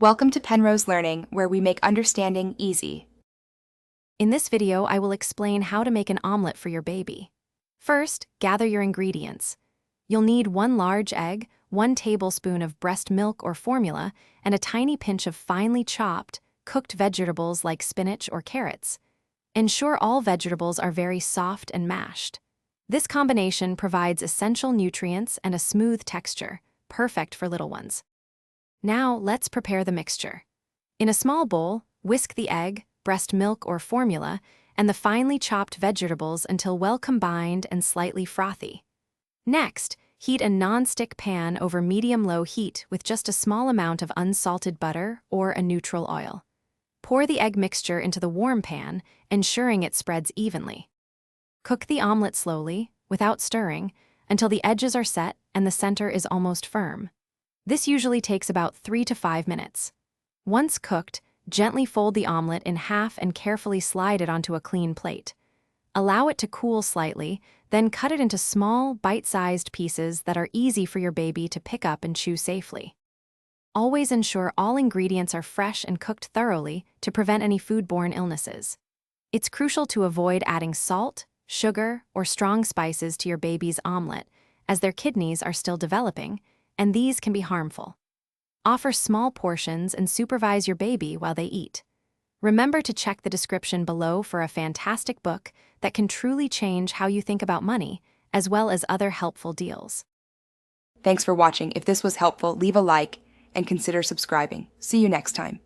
Welcome to Penrose Learning, where we make understanding easy. In this video, I will explain how to make an omelet for your baby. First, gather your ingredients. You'll need 1 large egg, 1 tablespoon of breast milk or formula, and a tiny pinch of finely chopped, cooked vegetables like spinach or carrots. Ensure all vegetables are very soft and mashed. This combination provides essential nutrients and a smooth texture, perfect for little ones. Now, let's prepare the mixture. In a small bowl, whisk the egg, breast milk or formula, and the finely chopped vegetables until well combined and slightly frothy. Next, heat a non-stick pan over medium-low heat with just a small amount of unsalted butter or a neutral oil. Pour the egg mixture into the warm pan, ensuring it spreads evenly. Cook the omelet slowly, without stirring, until the edges are set and the center is almost firm. This usually takes about 3 to 5 minutes. Once cooked, gently fold the omelet in half and carefully slide it onto a clean plate. Allow it to cool slightly, then cut it into small, bite-sized pieces that are easy for your baby to pick up and chew safely. Always ensure all ingredients are fresh and cooked thoroughly to prevent any foodborne illnesses. It's crucial to avoid adding salt, sugar, or strong spices to your baby's omelet, as their kidneys are still developing, and these can be harmful. Offer small portions and supervise your baby while they eat. Remember to check the description below for a fantastic book that can truly change how you think about money, as well as other helpful deals. Thanks for watching. If this was helpful, leave a like and consider subscribing. See you next time.